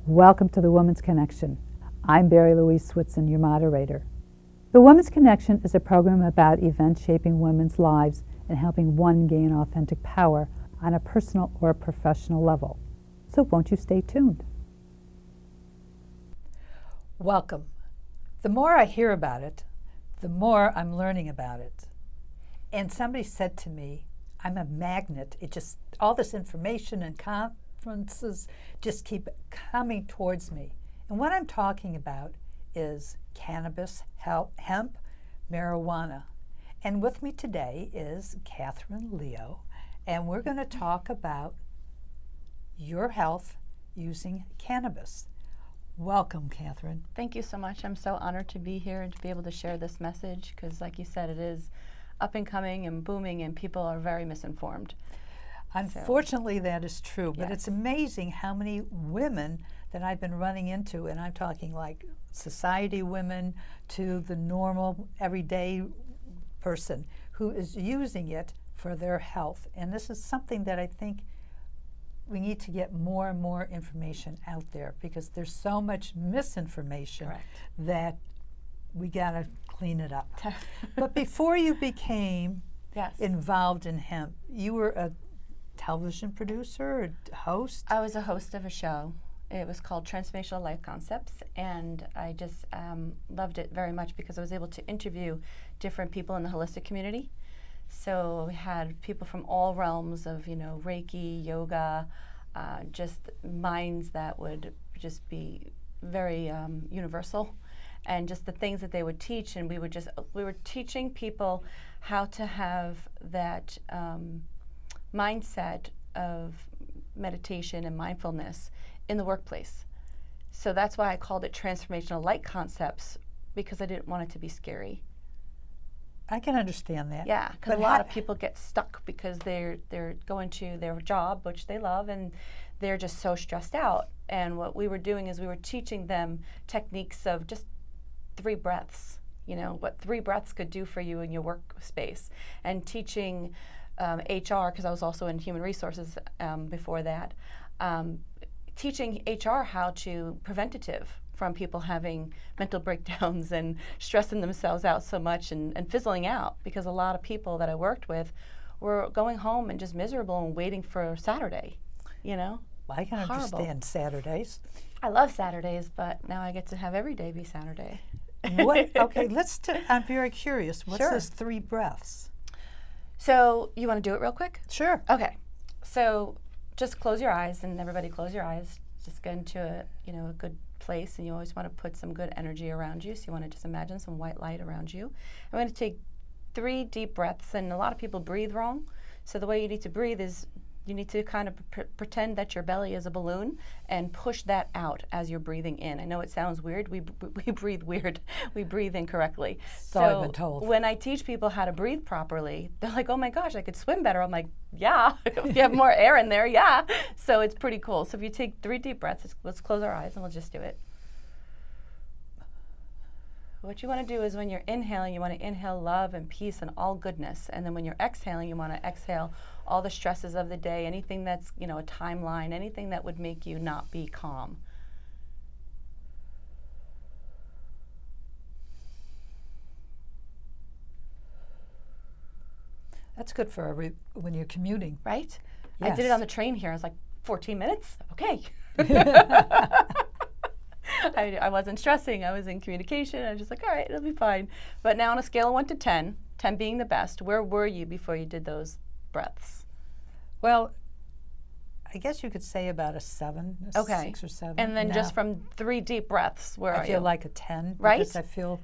Welcome to the Women's Connection. I'm Barry Louise Switson, your moderator. The Women's Connection is a program about events shaping women's lives and helping one gain authentic power on a personal or professional level. So won't you stay tuned? Welcome. The more I hear about it, the more I'm learning about it. And somebody said to me, I'm a magnet. It just, all this information and conferences just keep coming towards me. And what I'm talking about is cannabis, hemp, marijuana. And with me today is Katherine Leo, and we're going to talk about your health using cannabis. Welcome, Katherine. Thank you so much. I'm so honored to be here and to be able to share this message because, like you said, it is up and coming and booming, and people are very misinformed. Unfortunately, that is true, but Yes. It's amazing how many women that I've been running into, and I'm talking like society women to the normal, everyday person who is using it for their health. And this is something that I think we need to get more and more information out there because there's so much misinformation Correct. that we gotta clean it up. But before you became Yes. involved in hemp, you were a television producer, a host? I was a host of a show. It was called Transformational Life Concepts, and I just loved it very much because I was able to interview different people in the holistic community. So we had people from all realms of, Reiki, yoga, just minds that would just be very universal, and just the things that they would teach. And we were teaching people how to have that mindset of meditation and mindfulness in the workplace. So that's why I called it Transformational Light Concepts, because I didn't want it to be scary. I can understand that. Yeah, because a lot of people get stuck because they're going to their job, which they love, and they're just so stressed out. And what we were doing is we were teaching them techniques of just 3 breaths, what 3 breaths could do for you in your workspace, and teaching HR, because I was also in human resources before that, teaching HR how to preventative from people having mental breakdowns and stressing themselves out so much and fizzling out, because a lot of people that I worked with were going home and just miserable and waiting for Saturday, Well, I can Horrible. understand Saturdays. I love Saturdays, but now I get to have every day be Saturday. Okay, I'm very curious. What's Sure. this 3 breaths? So you want to do it real quick? Sure. Okay, so just close your eyes, and everybody close your eyes. Just get into a good place, and you always want to put some good energy around you. So you want to just imagine some white light around you. I'm going to take 3 deep breaths, and a lot of people breathe wrong. So the way you need to breathe is you need to kind of pretend that your belly is a balloon and push that out as you're breathing in. I know it sounds weird. We breathe weird. We breathe incorrectly. So I've been told. When I teach people how to breathe properly, they're like, oh my gosh, I could swim better. I'm like, yeah, if you have more air in there, yeah. So it's pretty cool. So if you take 3 deep breaths, let's close our eyes and we'll just do it. What you want to do is when you're inhaling, you want to inhale love and peace and all goodness. And then when you're exhaling, you want to exhale all the stresses of the day, anything that's, a timeline, anything that would make you not be calm. That's good for when you're commuting. Right? Yes. I did it on the train here. I was like, 14 minutes? Okay. I wasn't stressing. I was in communication. I was just like, all right, it'll be fine. But now on a scale of 1 to 10, 10 being the best, where were you before you did those breaths? Well, I guess you could say about a 7, a Okay. 6 or 7. And then Now, just from 3 deep breaths, where are I feel you? like a 10. Right? Because I feel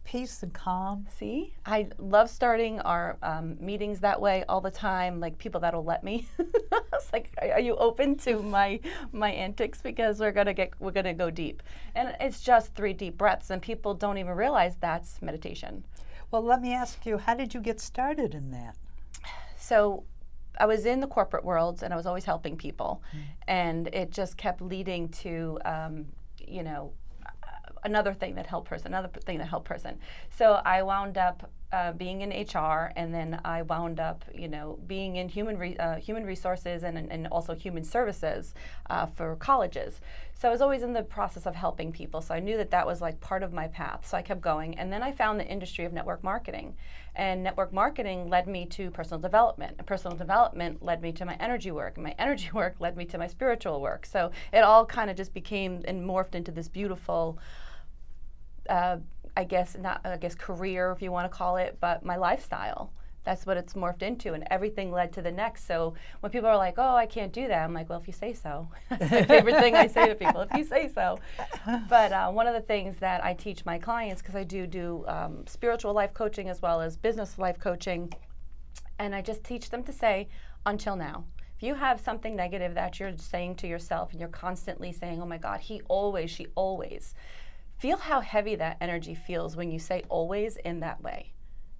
peace and calm. See? I love starting our meetings that way all the time, like people that'll let me. It's like, are you open to my antics? Because we're gonna go deep. And it's just 3 deep breaths, and people don't even realize that's meditation. Well, let me ask you, how did you get started in that? So I was in the corporate world, and I was always helping people, and it just kept leading to, another thing that helped person, another thing that helped person. So I wound up being in HR, and then I wound up, being in human resources and also human services for colleges. So I was always in the process of helping people. So I knew that was like part of my path. So I kept going, and then I found the industry of network marketing, and network marketing led me to personal development, and personal development led me to my energy work, and my energy work led me to my spiritual work. So it all kind of just became and morphed into this beautiful, career, if you want to call it, but my lifestyle. That's what it's morphed into, and everything led to the next. So when people are like, oh, I can't do that, I'm like, well, if you say so. That's my favorite thing I say to people, if you say so. But one of the things that I teach my clients, because I do spiritual life coaching as well as business life coaching, and I just teach them to say, until now. If you have something negative that you're saying to yourself, and you're constantly saying, oh my God, he always, she always, feel how heavy that energy feels when you say always in that way.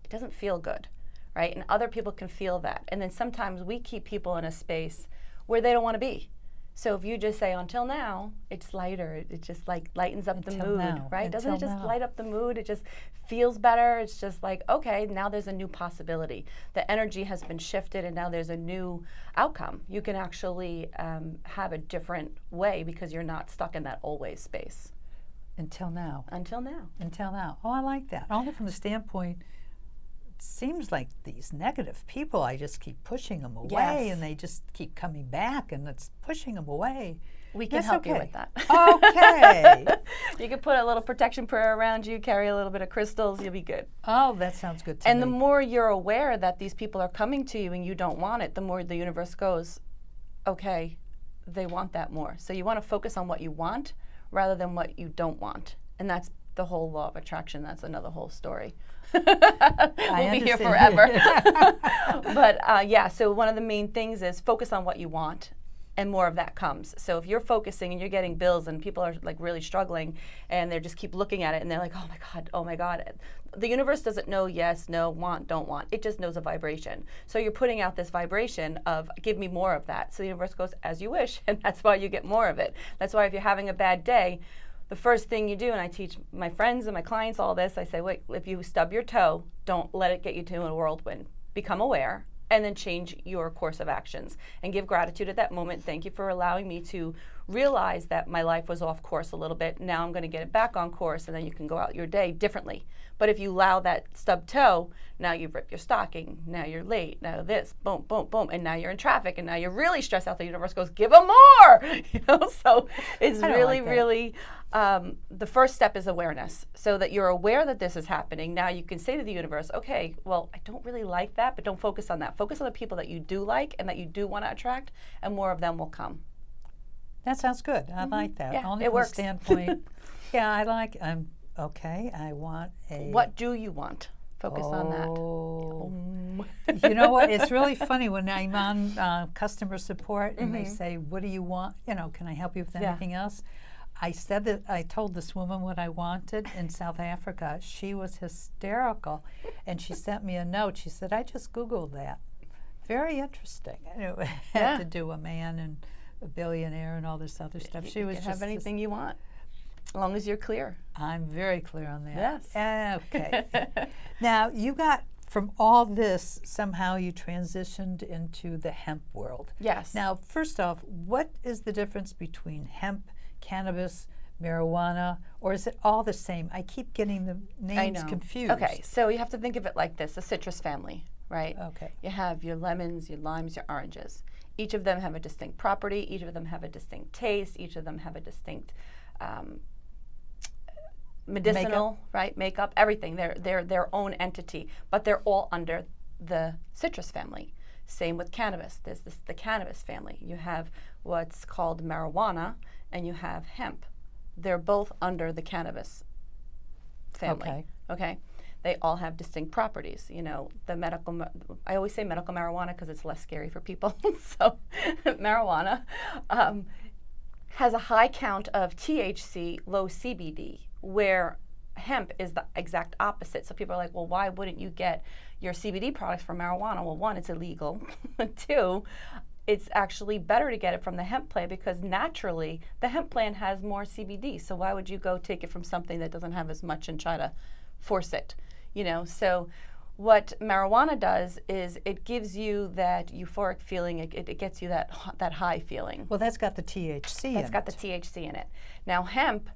It doesn't feel good, right? And other people can feel that. And then sometimes we keep people in a space where they don't want to be. So if you just say until now, it's lighter. It just like lightens up the mood, right? Doesn't it just light up the mood? It just feels better. It's just like, okay, now there's a new possibility. The energy has been shifted, and now there's a new outcome. You can actually have a different way because you're not stuck in that always space. Until now. Until now. Until now. Oh, I like that. Only from the standpoint, it seems like these negative people, I just keep pushing them away, Yes. and they just keep coming back, and it's pushing them away. We can help you with that. Okay. You can put a little protection prayer around you, carry a little bit of crystals, you'll be good. Oh, that sounds good to me. And the more you're aware that these people are coming to you and you don't want it, the more the universe goes, okay, they want that more. So you want to focus on what you want rather than what you don't want. And that's the whole law of attraction. That's another whole story. We'll be here forever. But so one of the main things is focus on what you want, and more of that comes. So if you're focusing and you're getting bills and people are like really struggling and they just keep looking at it and they're like, oh my God. The universe doesn't know yes, no, want, don't want. It just knows a vibration. So you're putting out this vibration of give me more of that. So the universe goes as you wish, and that's why you get more of it. That's why if you're having a bad day, the first thing you do, and I teach my friends and my clients all this, I say, wait, if you stub your toe, don't let it get you to a whirlwind. Become aware, and then change your course of actions and give gratitude at that moment. Thank you for allowing me to realize that my life was off course a little bit. Now I'm going to get it back on course, and then you can go out your day differently. But if you allow that stubbed toe, now you've ripped your stocking, now you're late, now this, boom, boom, boom, and now you're in traffic, and now you're really stressed out. The universe goes, give them more! So it's really, the first step is awareness, so that you're aware that this is happening. Now you can say to the universe, okay, well, I don't really like that, but don't focus on that. Focus on the people that you do like and that you do want to attract, and more of them will come. That sounds good. I like that. Yeah, Only it from works. the standpoint. I'm okay. I want a. What do you want? Focus on that. You know what? It's really funny when I'm on customer support and they say, "What do you want? Can I help you with anything else?" I told this woman what I wanted in South Africa. She was hysterical, and she sent me a note. She said, "I just Googled that. Very interesting." And it had to do a man and a billionaire and all this other stuff. She was You just have anything you want, as long as you're clear. I'm very clear on that. Yes. Okay. Now, you got from all this, somehow you transitioned into the hemp world. Yes. Now, first off, what is the difference between hemp, cannabis, marijuana, or is it all the same? I keep getting the names confused. Okay, so you have to think of it like this, a citrus family, right? Okay. You have your lemons, your limes, your oranges. Each of them have a distinct property, each of them have a distinct taste, each of them have a distinct medicinal, makeup, everything. They're their own entity, but they're all under the citrus family. Same with cannabis. There's the cannabis family. You have what's called marijuana, and you have hemp. They're both under the cannabis family. Okay. They all have distinct properties. The medical, I always say medical marijuana because it's less scary for people. So marijuana has a high count of THC, low CBD, where hemp is the exact opposite. So people are like, well, why wouldn't you get your CBD products from marijuana? Well, one, it's illegal. Two, it's actually better to get it from the hemp plant because naturally the hemp plant has more CBD. So why would you go take it from something that doesn't have as much and try to force it? So What marijuana does is it gives you that euphoric feeling. It gets you that high feeling. Well, that's got the THC in it. That's got the THC in it. Now, hemp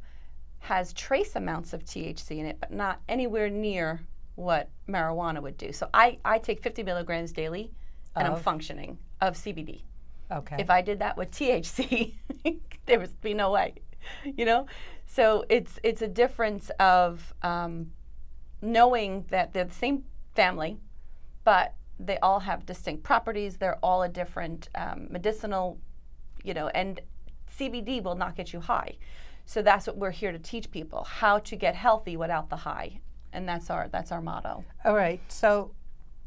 has trace amounts of THC in it, but not anywhere near what marijuana would do. So I take 50 milligrams daily, and I'm functioning, of CBD. Okay. If I did that with THC, there would be no way, you know? So it's a difference of knowing that they're the same family, but they all have distinct properties. They're all a different medicinal, you know, and CBD will not get you high. So that's what we're here to teach people, how to get healthy without the high. And that's our motto. All right. So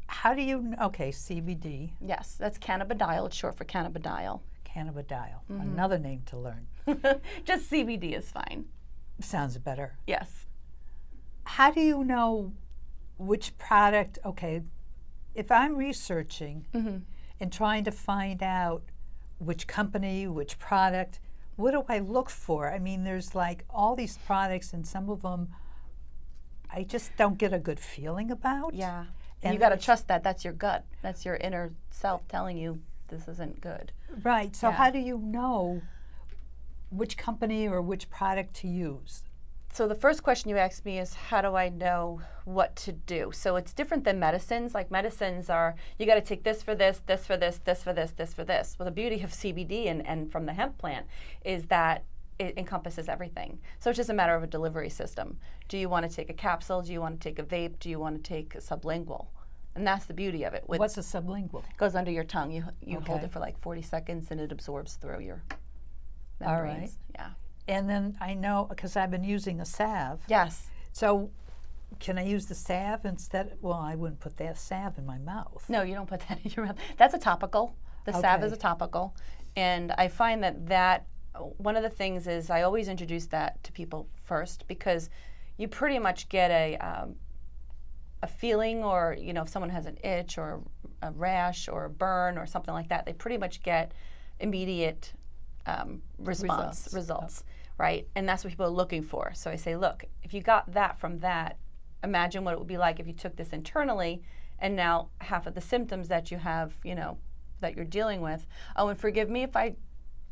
how do you, okay, CBD. Yes, that's cannabidiol. It's short for cannabidiol. Cannabidiol, another name to learn. Just CBD is fine. Sounds better. Yes. How do you know which product, okay, if I'm researching and trying to find out which company, which product, what do I look for? I mean, there's like all these products, and some of them I just don't get a good feeling about. Yeah. And you got to trust that. That's your gut. That's your inner self telling you this isn't good. Right. So Yeah. how do you know which company or which product to use? So the first question you asked me is, how do I know what to do? So it's different than medicines. Like medicines are, you got to take this for this, this for this, this for this, this for this. Well, the beauty of CBD and from the hemp plant is that it encompasses everything. So it's just a matter of a delivery system. Do you want to take a capsule? Do you want to take a vape? Do you want to take a sublingual? And that's the beauty of it. What's a sublingual? It goes under your tongue. You hold Okay. it for like 40 seconds and it absorbs through your All membranes. right. Yeah. And then I know, because I've been using a salve. Yes. So can I use the salve instead? Well, I wouldn't put that salve in my mouth. No, you don't put that in your mouth. That's a topical. The salve is Okay. a topical. And I find that one of the things is I always introduce that to people first, because you pretty much get a feeling, or, you know, if someone has an itch or a rash or a burn or something like that, they pretty much get immediate results, right? And that's what people are looking for. So I say, look, if you got that from that, imagine what it would be like if you took this internally, and now half of the symptoms that you have, you know, that you're dealing with. Oh, and forgive me if I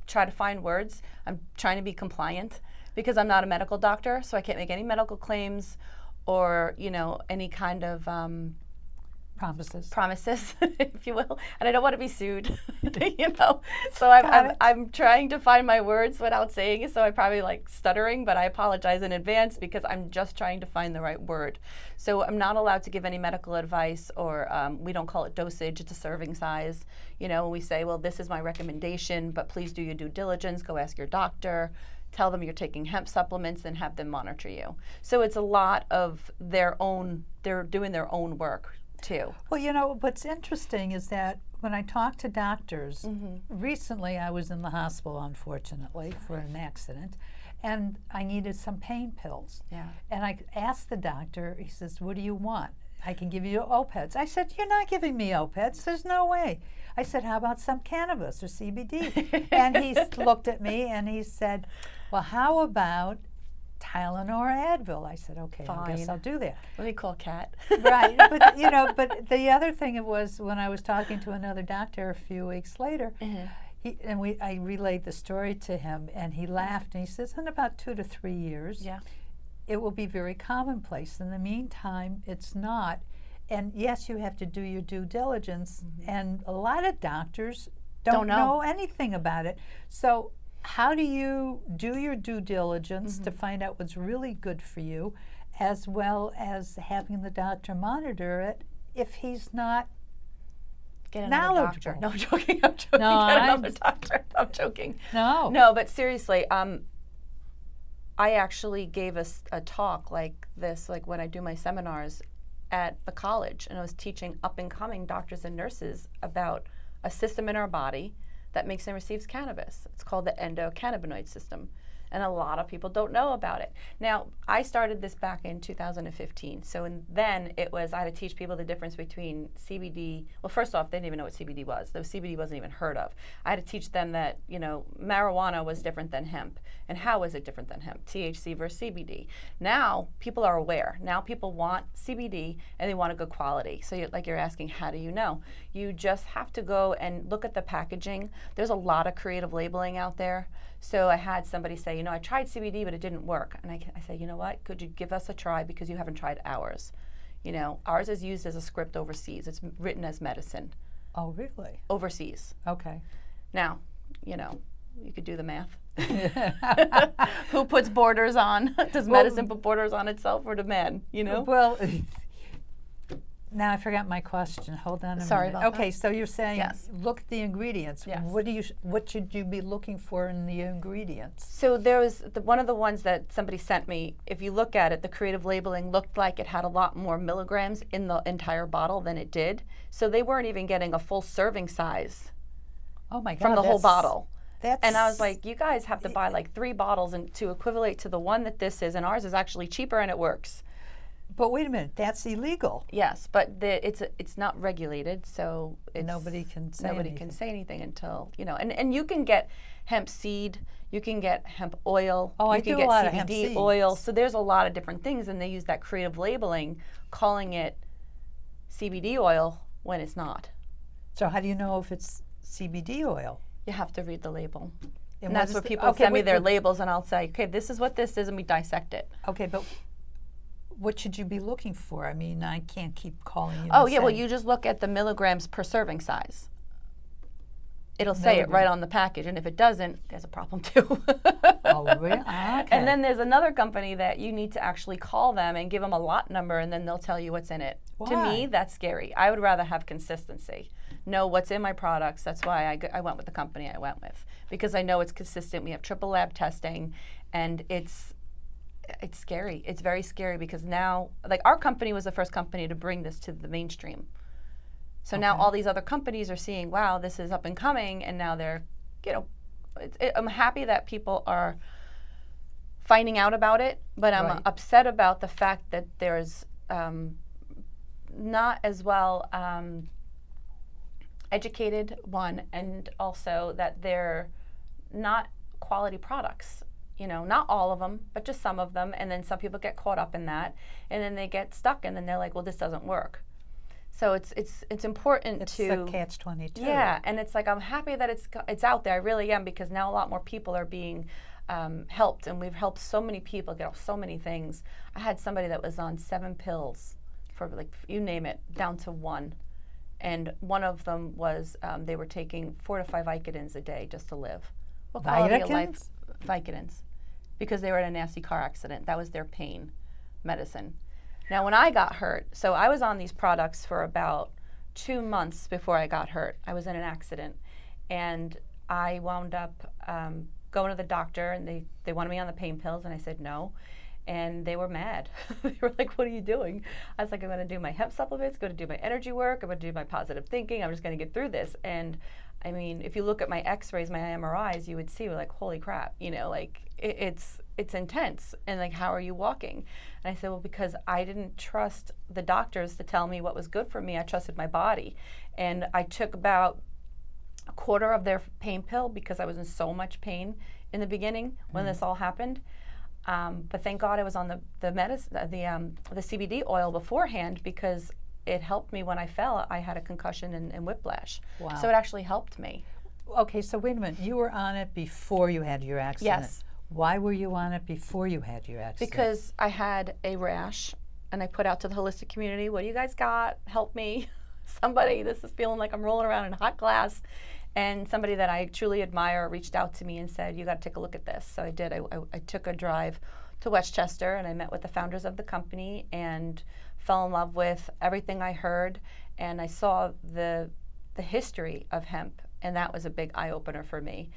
try to find words. I'm trying to be compliant because I'm not a medical doctor, so I can't make any medical claims or, you know, any kind of promises, if you will, and I don't want to be sued, you know. So I'm trying to find my words without saying it. So I probably like stuttering, but I apologize in advance because I'm just trying to find the right word. So I'm not allowed to give any medical advice, or we don't call it dosage. It's a serving size. You know, we say, well, this is my recommendation, but please do your due diligence. Go ask your doctor. Tell them you're taking hemp supplements and have them monitor you. So it's a lot of their own. They're doing their own work too. Well, you know, what's interesting is that when I talk to doctors, recently I was in the hospital, unfortunately, for an accident, and I needed some pain pills. Yeah. And I asked the doctor, he says, what do you want? I can give you OPEDs. I said, you're not giving me OPEDs. There's no way. I said, how about some cannabis or CBD? And he looked at me and he said, well, how about Tylenol or Advil? I said, okay, I guess Fine. I'll do that. Let me call Kat. Right, but you know, but the other thing it was when I was talking to another doctor a few weeks later, I relayed the story to him, and he laughed and he says, in about 2 to 3 years, Yeah. it will be very commonplace. In the meantime, it's not. And yes, you have to do your due diligence, and a lot of doctors don't know anything about it. So how do you do your due diligence to find out what's really good for you, as well as having the doctor monitor it if he's not Get another knowledgeable? doctor. No, I'm joking. I'm joking. No, Get another doctor. I'm joking. No. No, but seriously, I actually gave a talk like this, like when I do my seminars at the college, and I was teaching up-and-coming doctors and nurses about a system in our body that makes and receives cannabis. It's called the endocannabinoid system. And a lot of people don't know about it. Now, I started this back in 2015. So then it was, I had to teach people the difference between CBD. Well, first off, they didn't even know what CBD was. The CBD wasn't even heard of. I had to teach them that, marijuana was different than hemp. And how is it different than hemp? THC versus CBD. Now, people are aware. Now people want CBD and they want a good quality. So you're asking, how do you know? You just have to go and look at the packaging. There's a lot of creative labeling out there. So I had somebody say, I tried CBD, but it didn't work. And I said, you know what? Could you give us a try because you haven't tried ours? Ours is used as a script overseas. It's written as medicine. Oh, really? Overseas. Okay. Now, you could do the math. Who puts borders on? Does medicine put borders on itself or the man, Well, now I forgot my question. Hold on a Sorry minute. about Okay, that. so you're saying Yes. look at the ingredients. Yes. What should you be looking for in the ingredients? So there was one of the ones that somebody sent me. If you look at it, the creative labeling looked like it had a lot more milligrams in the entire bottle than it did. So they weren't even getting a full serving size Oh my God! from the whole bottle. That's And I was like, you guys have to buy like 3 bottles and to equivalent to the one that this is, and ours is actually cheaper and it works. But wait a minute, that's illegal. Yes, but it's not regulated, so Nobody can say nobody anything. can say anything until and you can get hemp seed, you can get hemp oil, Oh, you I can do a get lot of CBD hemp seeds. oil. So there's a lot of different things, and they use that creative labeling, calling it CBD oil when it's not. So how do you know if it's CBD oil? You have to read the label. And what that's is where the- people okay, send me wait, their wait. labels, and I'll say, okay, this is what this is, and we dissect it. Okay, but what should you be looking for? I mean, I can't keep calling you. Oh, and yeah, well, saying- you just look at the milligrams per serving size. It'll say it right Milligram. on the package, and if it doesn't, there's a problem too. Oh, really? Okay. And then there's another company that you need to actually call them and give them a lot number, and then they'll tell you what's in it. To Why? me, that's scary. I would rather have consistency. Know what's in my products. That's why I went with the company I went with, because I know it's consistent. We have triple lab testing, and it's scary. It's very scary because now, like, our company was the first company to bring this to the mainstream. So now Okay. all these other companies are seeing, wow, this is up and coming, and now they're, I'm happy that people are finding out about it, but I'm Right. upset about the fact that there's not as well educated, one, and also that they're not quality products. Not all of them, but just some of them, and then some people get caught up in that, and then they get stuck, and then they're like, well, this doesn't work. So it's important it's to a catch-22. yeah, and it's like I'm happy that it's out there. I really am, because now a lot more people are being helped, and we've helped so many people get off so many things. I had somebody that was on 7 pills for, like, you name it, down to 1, and one of them was they were taking 4 to 5 Vicodins a day just to live. What quality of life? Vicodins, because they were in a nasty car accident. That was their pain medicine. Now, when I got hurt, so I was on these products for about 2 months before I got hurt. I was in an accident, and I wound up going to the doctor, and they wanted me on the pain pills, and I said no, and they were mad. They were like, what are you doing? I was like, I'm going to do my hemp supplements, going to do my energy work, I'm going to do my positive thinking, I'm just going to get through this. And I mean, if you look at my x-rays, my MRIs, you would see, like, holy crap, like, it's intense. And like, how are you walking? And I said, well, because I didn't trust the doctors to tell me what was good for me. I trusted my body. And I took about a quarter of their pain pill because I was in so much pain in the beginning when this all happened. But thank God I was on the medicine, the CBD oil beforehand, because it helped me when I fell. I had a concussion and whiplash. Wow. So it actually helped me. Okay, so wait a minute. You were on it before you had your accident. Yes. Why were you on it before you had your accident? Because I had a rash, and I put out to the holistic community, what do you guys got? Help me. Somebody, this is feeling like I'm rolling around in hot glass. And somebody that I truly admire reached out to me and said, you got to take a look at this. So I did. I took a drive to Westchester, and I met with the founders of the company and fell in love with everything I heard. And I saw the history of hemp, and that was a big eye-opener for me.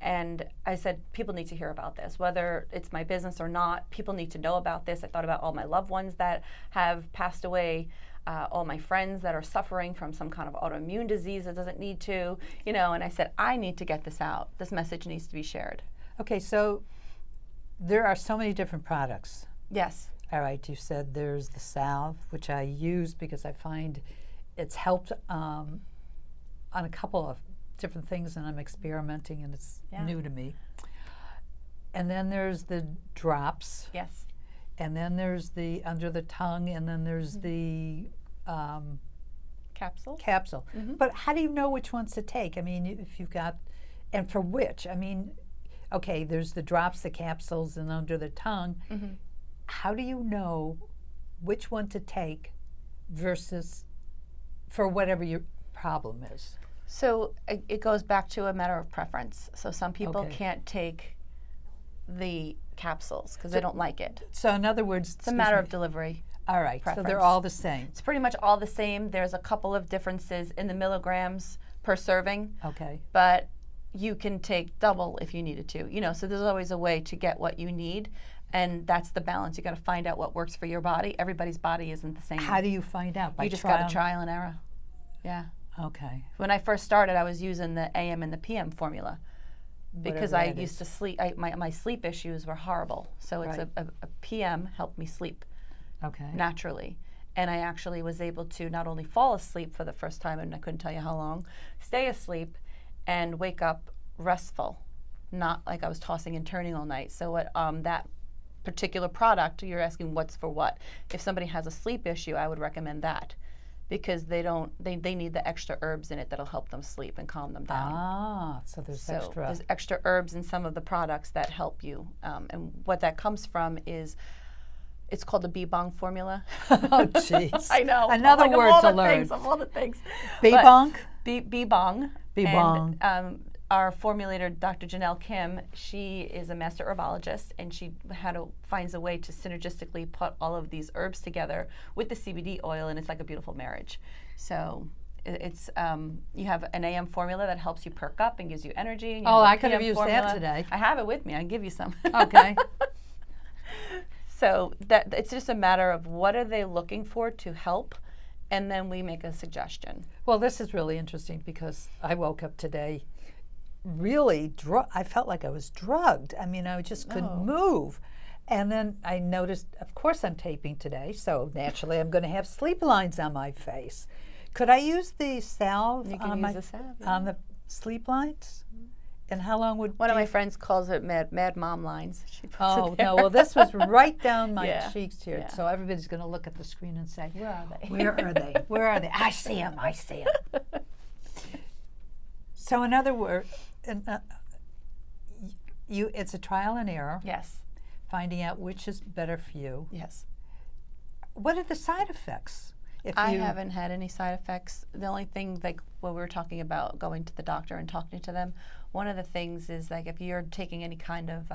And I said, people need to hear about this, whether it's my business or not. People need to know about this. I thought about all my loved ones that have passed away, all my friends that are suffering from some kind of autoimmune disease that doesn't need to, and I said, I need to get this out. This message needs to be shared. Okay, so there are so many different products. Yes. All right, you said there's the salve, which I use because I find it's helped on a couple of different things, and I'm experimenting, and it's new to me. And then there's the drops. Yes. And then there's the under the tongue, and then there's the Capsule. capsule. But how do you know which ones to take? I mean, if you've got, and for which? I mean, okay, there's the drops, the capsules, and under the tongue. How do you know which one to take versus for whatever your problem is? So it goes back to a matter of preference. So some people Okay. can't take the capsules because they don't like it. So in other words, It's a matter of delivery. all right, so they're preference. all the same. It's pretty much all the same. There's a couple of differences in the milligrams per serving, Okay. but you can take double if you needed to. You know, so there's always a way to get what you need, and that's the balance. You got to find out what works for your body. Everybody's body isn't the same. How do you find out? By You just trial? got to trial and error. Yeah. Okay. When I first started, I was using the AM and the PM formula because Whatever I that used is. to sleep. My sleep issues were horrible. So it's Right. a PM helped me sleep Okay. naturally. And I actually was able to not only fall asleep for the first time, and I couldn't tell you how long, stay asleep and wake up restful, not like I was tossing and turning all night. So what that particular product, you're asking what's for what. If somebody has a sleep issue, I would recommend that because they need the extra herbs in it that'll help them sleep and calm them down. Ah, so there's So extra. there's extra herbs in some of the products that help you. And what that comes from is, it's called the bee bong formula. Oh, jeez. I know. Another Like, of word all to the learn. Things, of all the things. Bee But bong? Bee bong. Bee And, bong. our formulator, Dr. Janelle Kim, she is a master herbologist, and she finds a way to synergistically put all of these herbs together with the CBD oil, and it's like a beautiful marriage. So it's you have an AM formula that helps you perk up and gives you energy. And you Oh, have a I could have PM used formula. that today. I have it with me. I can give you some. Okay. So that it's just a matter of what are they looking for to help, and then we make a suggestion. Well, this is really interesting because I woke up today really I felt like I was drugged. I mean, I just couldn't move. And then I noticed, of course, I'm taping today, so naturally I'm going to have sleep lines on my face. Could I use the salve You can on use the salve, yeah. on the sleep lines? And how long would One of my friends calls it mad mom lines. She puts Oh it there. no! Well, this was right down my Yeah, cheeks here, yeah. so everybody's going to look at the screen and say, Where are they? "Where are they? Where are they? I see them. I see them." So, in other words, it's a trial and error, Yes. finding out which is better for you. Yes. What are the side effects? If I you, haven't had any side effects. The only thing, like when we were talking about going to the doctor and talking to them, one of the things is like if you're taking any kind of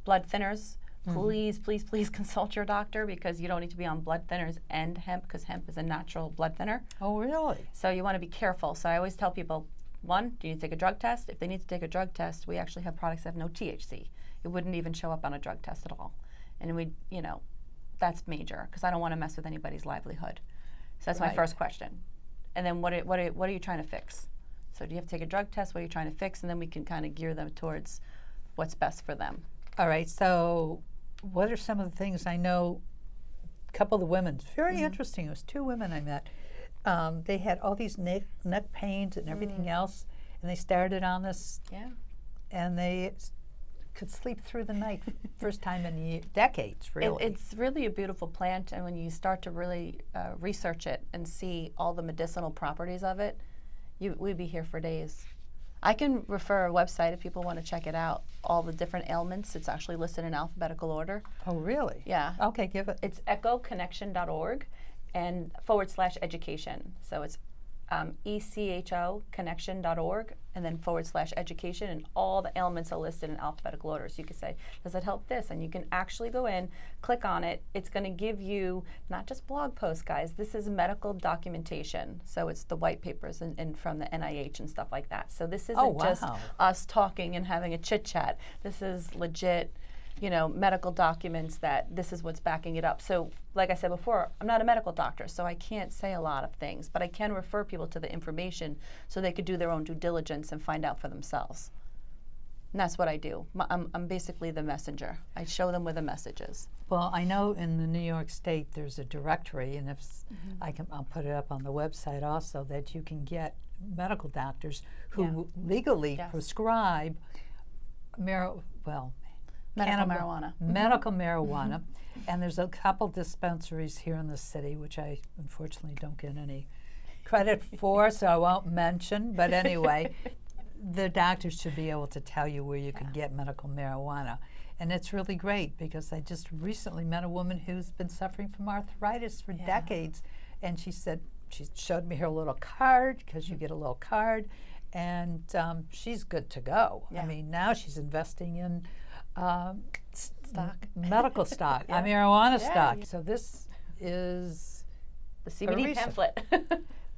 blood thinners, please consult your doctor because you don't need to be on blood thinners and hemp because hemp is a natural blood thinner. Oh, really? So you want to be careful. So I always tell people, one, do you need to take a drug test? If they need to take a drug test, we actually have products that have no THC. It wouldn't even show up on a drug test at all. And we, that's major because I don't want to mess with anybody's livelihood. So that's my Right. first question. And then what are you trying to fix? So do you have to take a drug test? What are you trying to fix? And then we can kind of gear them towards what's best for them. All right. So, what are some of the things I know? A couple of the women, it's very interesting. It was two women I met. They had all these neck pains and everything else, and they started on this, Yeah. and they could sleep through the night. First time in decades, really. It's really a beautiful plant, and when you start to really research it and see all the medicinal properties of it, we'd be here for days. I can refer a website if people want to check it out. All the different ailments, it's actually listed in alphabetical order. Oh, really? Yeah. Okay, give it. It's echoconnection.org and /education. So it's echoconnection.org and then /education, and all the ailments are listed in alphabetical order. So you can say, does it help this? And you can actually go in, click on it. It's going to give you not just blog posts, guys. This is medical documentation. So it's the white papers and from the NIH and stuff like that. So this isn't just wow. us talking and having a chit chat. This is legit, medical documents that this is what's backing it up. So like I said before, I'm not a medical doctor, so I can't say a lot of things, but I can refer people to the information so they could do their own due diligence and find out for themselves. And that's what I do. I'm basically the messenger. I show them where the message is. Well, I know in the New York State there's a directory, and if I'll put it up on the website also, that you can get medical doctors who legally Yes. prescribe Medical marijuana. medical marijuana. And there's a couple dispensaries here in the city, which I unfortunately don't get any credit for, so I won't mention. But anyway, the doctors should be able to tell you where you can get medical marijuana. And it's really great because I just recently met a woman who's been suffering from arthritis for decades. And she said, she showed me her little card, because you get a little card, and she's good to go. I mean, now she's investing in Stock. medical stock, marijuana stock. So this is The CBD pamphlet.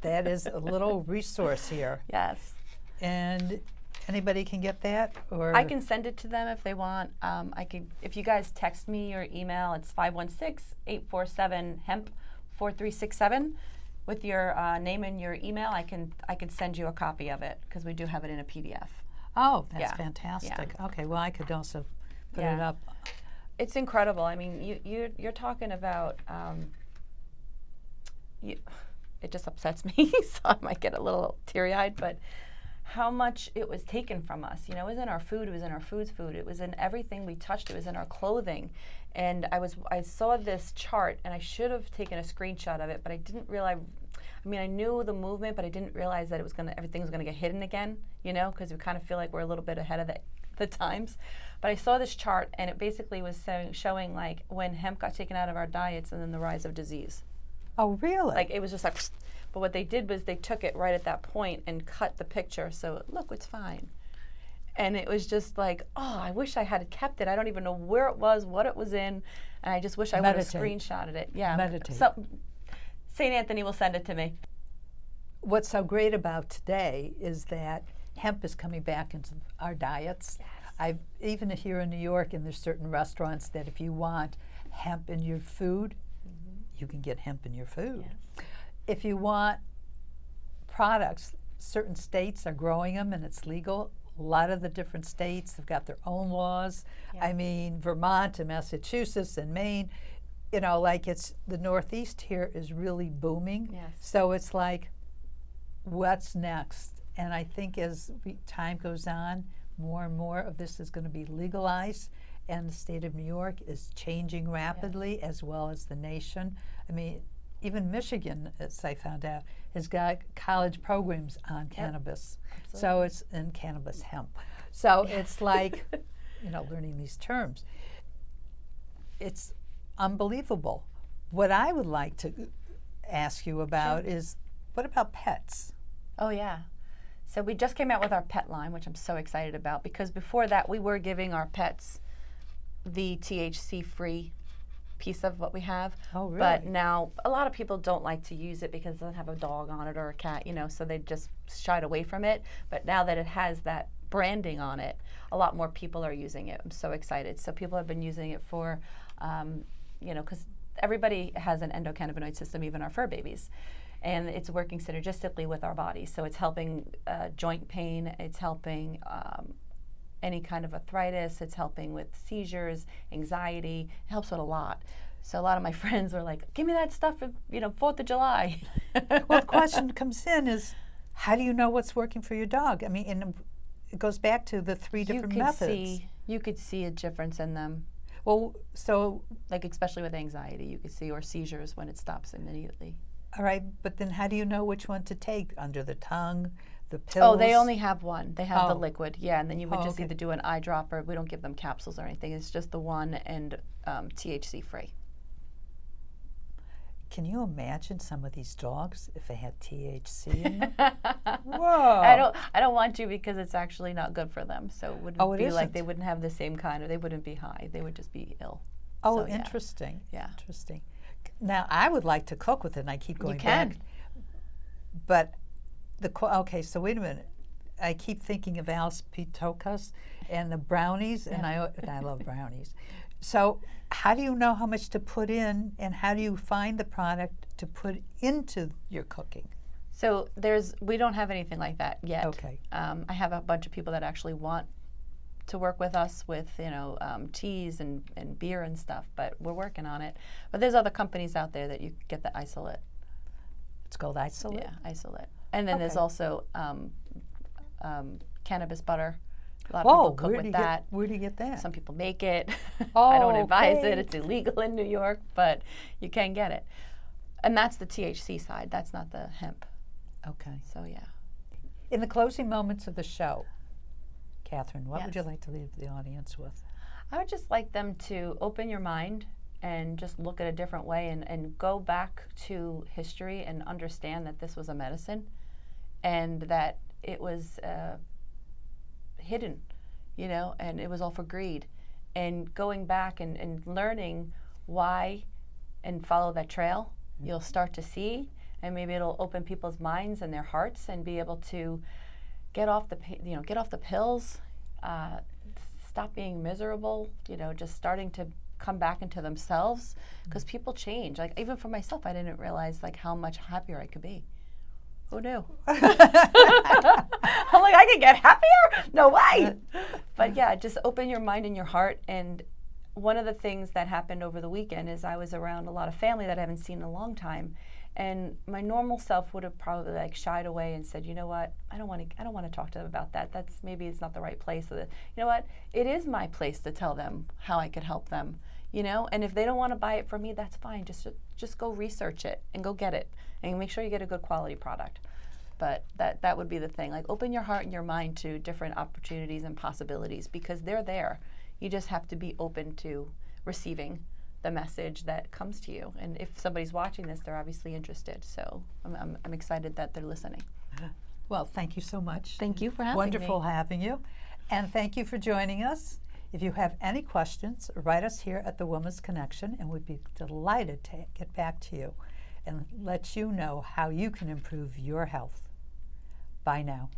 that is a little resource here. Yes. And anybody can get that, or I can send it to them if they want. I could, if you guys text me or email, it's 516-847-HEMP 4367 with your name and your email. I can send you a copy of it because we do have it in a PDF. Oh, that's Yeah. fantastic. Okay, well I could also put it up. It's incredible. I mean, you're talking about. It just upsets me, so I might get a little teary-eyed, but how much it was taken from us. You know, it was in our food, it was in our food, it was in everything we touched, it was in our clothing. And I saw this chart, and I should have taken a screenshot of it, but I didn't realize. I mean, I knew the movement, but I didn't realize that everything was gonna get hidden again. You know, because we kind of feel like we're a little bit ahead of the times. But I saw this chart, and it basically was showing like when hemp got taken out of our diets, and then the rise of disease. Oh, really? Like it was just like, but what they did was they took it right at that point and cut the picture. So look, it's fine. And it was just like, oh, I wish I had kept it. I don't even know where it was, what it was in, and I just wish I would have screenshotted it. Yeah. Meditate. So St. Anthony will send it to me. What's so great about today is that hemp is coming back into our diets. Yes. Even here in New York, and there's certain restaurants that if you want hemp in your food, you can get hemp in your food. Yes. If you want products, certain states are growing them and it's legal. A lot of the different states have got their own laws. Yeah. I mean, Vermont and Massachusetts and Maine, you know, like it's the Northeast here is really booming. Yes. So it's like, what's next? And I think as time goes on, more and more of this is going to be legalized. And the state of New York is changing rapidly, as well as the nation. I mean, even Michigan, as I found out, has got college programs on cannabis. Absolutely. So it's in cannabis hemp. So it's like, you know, learning these terms. It's unbelievable. What I would like to ask you about is, what about pets? Oh, yeah. So we just came out with our pet line, which I'm so excited about, because before that we were giving our pets the THC-free piece of what we have. Oh, really? But now a lot of people don't like to use it because it doesn't have a dog on it or a cat, you know, so they just shied away from it. But now that it has that branding on it, a lot more people are using it. I'm so excited. So people have been using it for, you know, because everybody has an endocannabinoid system, even our fur babies. And it's working synergistically with our bodies. So it's helping joint pain, it's helping any kind of arthritis, it's helping with seizures, anxiety, it helps with a lot. So a lot of my friends were like, give me that stuff for, you know, 4th of July. Well, the question comes in is, how do you know what's working for your dog? I mean, and it goes back to the 3 different methods. You could see a difference in them. Well, so, like especially with anxiety, you could see, or seizures when it stops immediately. all right, but then how do you know which one to take? Under the tongue, the pills? Oh, they only have one. They have the Oh. liquid, yeah, and then you would just okay. either do an eye drop, or we don't give them capsules or anything. It's just the one, and THC free. Can you imagine some of these dogs if they had THC in them? Whoa! I don't want to, because it's actually not good for them. So it wouldn't Oh, it be like isn't? they wouldn't have the same kind of, they wouldn't be high. They would just be ill. Oh, So, yeah. interesting. Yeah. Interesting. Now, I would like to cook with it, and I keep going can. back. But okay, so wait a minute. I keep thinking of Alice Pitocas and the brownies, and I love brownies. So how do you know how much to put in, and how do you find the product to put into your cooking? So we don't have anything like that yet. Okay. I have a bunch of people that actually want to work with us with, teas and beer and stuff, but we're working on it. But there's other companies out there that you get the isolate. It's called isolate? Yeah, isolate. And then there's also cannabis butter. A lot of people cook with that. Where do you get that? Some people make it. Oh, I don't advise okay. it. It's illegal in New York, but you can get it. And that's the THC side. That's not the hemp. Okay. So, yeah. In the closing moments of the show, Katherine, what would you Yes. like to leave the audience with? I would just like them to open your mind and just look at a different way and go back to history and understand that this was a medicine and that it was hidden, and it was all for greed. And going back and learning why and follow that trail, you'll start to see, and maybe it'll open people's minds and their hearts and be able to get off the pills, stop being miserable, just starting to come back into themselves, because people change. Like, even for myself, I didn't realize like how much happier I could be. Who knew? I'm like, I can get happier? No way. But yeah, just open your mind and your heart. And one of the things that happened over the weekend is I was around a lot of family that I haven't seen in a long time. And my normal self would have probably like shied away and said, you know what, I don't want to talk to them about that. Maybe it's not the right place. You know what, it is my place to tell them how I could help them. And if they don't want to buy it from me, that's fine. Just go research it and go get it and make sure you get a good quality product. But that would be the thing. Like, open your heart and your mind to different opportunities and possibilities, because they're there. You just have to be open to receiving the message that comes to you. And if somebody's watching this, they're obviously interested. So I'm excited that they're listening. Well, thank you so much. Thank you for having Wonderful me. having you. And thank you for joining us. If you have any questions, write us here at the Women's Connection, and we'd be delighted to get back to you and let you know how you can improve your health. Bye now.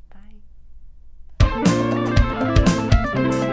Bye.